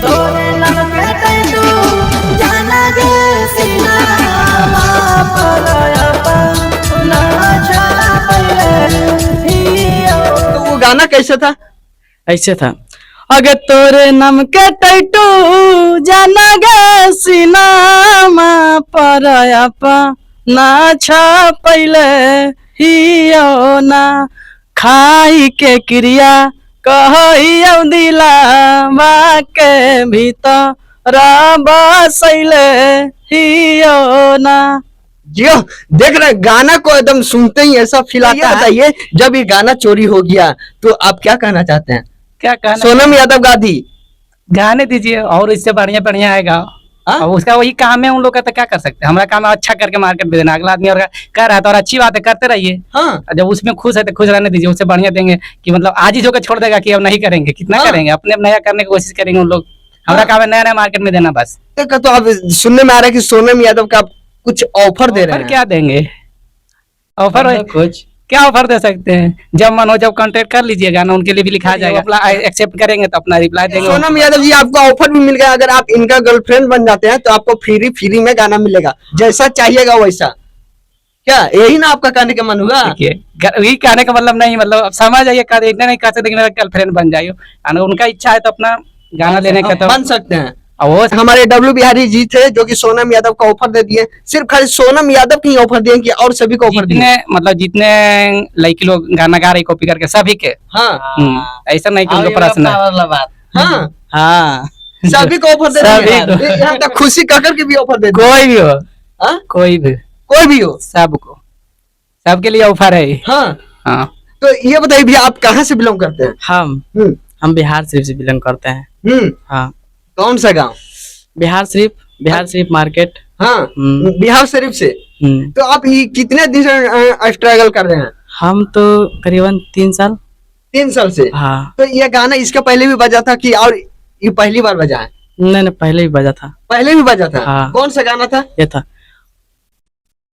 तोरे नाम के टैटू जाना गे सिनामा परयापा ना छापले हियो। तो वो गाना कैसे था? ऐसे था, अगे तोरे नाम के टैटू जाना गे सिनामा परयापा ना छापले हियो ना खाई के क्रिया कहियो दिलावा के भीतर बसैले हियो ना। जियो देख रहे गाना को एकदम सुनते ही ऐसा फील आता है। बताइए जब ये गाना चोरी हो गया तो आप क्या कहना चाहते हैं? क्या कहना, सोनम यादव गा दी, गाने दीजिए और इससे बढ़िया बढ़िया आएगा। और उसका वही काम है उन लोग का, तो क्या कर सकते हैं। हमारा काम है अच्छा करके मार्केट में देना, अगला आदमी और कर रहा है तो और अच्छी बात है, करते रहिए। हाँ। जब उसमें खुश है तो खुश रहने दीजिए, उससे बढ़िया देंगे कि मतलब आज ही जो छोड़ देगा कि अब नहीं करेंगे, कितना हाँ। करेंगे, अपने नया करने की कोशिश करेंगे उन लोग। हमारा काम है नया नया मार्केट में देना बस। तो अब सुनने में आ रहा है कि सोनम यादव का कुछ ऑफर दे रहे हैं। क्या देंगे ऑफर? कुछ क्या ऑफर दे सकते हैं, जब मन हो जब कांटेक्ट कर लीजिएगा ना, उनके लिए भी लिखा जाएगा, अपना एक्सेप्ट करेंगे तो अपना रिप्लाई देंगे। सोनम यादव जी आपको ऑफर भी मिल गया, अगर आप इनका गर्लफ्रेंड बन जाते हैं तो आपको फ्री में गाना मिलेगा, जैसा चाहिएगा वैसा। क्या यही ना आपका कहने का मन हुआ? यही कहने का मतलब नहीं, मतलब समझ आइए, इतना नहीं कह सकते कि मेरा गर्लफ्रेंड बन जाइए, उनका इच्छा है तो अपना गाना लेने का तो बन सकते हैं। वो हमारे डब्ल्यू बिहारी जी थे जो कि सोनम यादव का ऑफर दे दिए, सिर्फ खाली सोनम यादव की ऑफर दिए कि और सभी को ऑफर दिए, मतलब जितने लड़की लोग गाना गा रही कॉपी करके सभी के। हाँ ऐसा नहीं कि उनको प्रश्न है। हाँ हाँ सभी को ऑफर दे दिए, यहाँ तक खुशी ककर के भी ऑफर दे दिए। कोई भी हो, हाँ? कोई भी हो, सबको, सबके लिए ऑफर है। हाँ हाँ। तो ये बताइए भैया आप कहाँ से बिलोंग करते हैं? हम बिहार शरीफ से बिलोंग करते हैं। हाँ। कौन सा गांव? बिहार शरीफ मार्केट। हाँ बिहार शरीफ से। तो आप ये कितने दिन से स्ट्रगल कर रहे हैं? हम तो करीबन 3 साल। 3 साल से। हाँ। तो ये गाना इसके पहले भी बजा था कि और ये पहली बार बजा है? नहीं पहले भी बजा था। पहले भी बजा था। हाँ। कौन सा गाना था? ये था,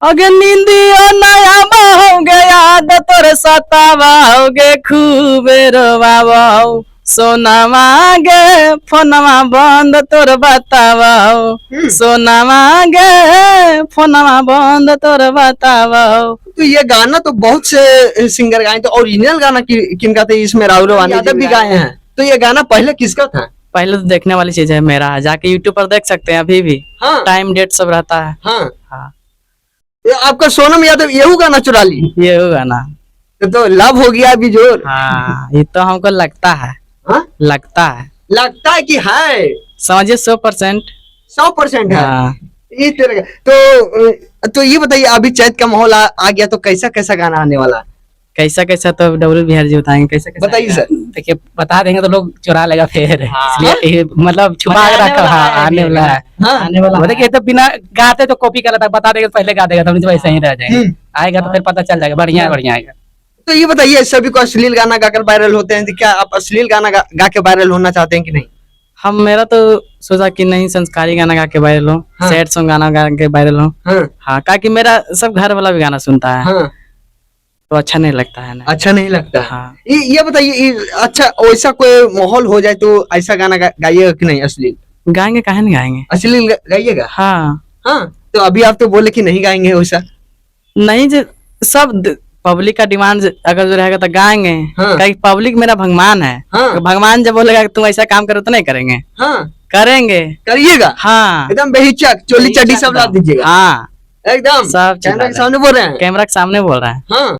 अगे नींदियो नया हो गया तोर सतावाओगे खूबे रोवाओ सोनामा गे फोनमा बंद तोर बतावाओ सोनामा गे फोनमा बंद तोर बतावाओ। तो ये गाना तो बहुत से सिंगर गाए, तो ओरिजिनल गाना किनका था? इसमें राहुल यादव भी गाए हैं। तो ये गाना पहले किसका था? पहले तो देखने वाली चीज है मेरा, जाके यूट्यूब पर देख सकते हैं अभी भी। हाँ। टाइम डेट सब रहता है। हाँ। हाँ। ये आपका सोनम यादव यही गाना चुरा ली? ये गाना तो लव हो गया अभी जोर। हाँ ये तो हमको लगता है। हाँ? लगता है कि है, समझिए 100%। 100% है। हाँ। इस तरह का। तो ये बताइए अभी चैत का माहौल आ गया तो कैसा कैसा गाना आने वाला? कैसा तो डब्ल्यू बिहारी जी बताएंगे कैसा बताइए सर। देखिए बता देंगे तो लोग चुरा लेगा फिर। इसलिए मतलब छुपा के रखा। हाँ आने वाला है। आने वाला। देखिए तो बिना गाते तो कॉपी कर लेता, बता देगा पहले गा देगा तो वैसे ही रह जाएगा। आएगा तो फिर पता चल जाएगा, बढ़िया आएगा। तो ये बताइए सभी को अश्लील गाना गाकर वायरल होते हैं, क्या आप अश्लील गाना गा के वायरल होना चाहते हैं कि नहीं? मेरा तो सोचा कि नहीं, संस्कारी गाना गा के वायरल हो। हाँ। सैड सॉन्ग गाना गा के वायरल हो। हाँ क्योंकि मेरा सब घर वाला भी गाना सुनता है। हाँ। तो अच्छा नहीं लगता है ना। अच्छा नहीं लगता। हाँ। ये बताइए अच्छा वैसा कोई माहौल हो जाए तो ऐसा गाना गाइएगा कि नहीं? अश्लील गाएंगे, काहे नहीं गाएंगे? अश्लील गाइएगा? हाँ। हाँ तो अभी आप तो बोले कि नहीं गाएंगे वैसा। नहीं जो सब पब्लिक का डिमांड अगर जो रहेगा तो गाएंगे। हाँ। पब्लिक मेरा भगवान है। हाँ। तो भगवान जब बोलेगा तुम ऐसा काम करो तो नहीं करेंगे? हाँ करेंगे, करिएगा। हाँ एकदम बेहिचक चोली चड्डी सब ला दीजिएगा। हाँ एकदम सब कैमरा के सामने बोल रहे हैं। कैमरा के सामने बोल रहे हैं। हाँ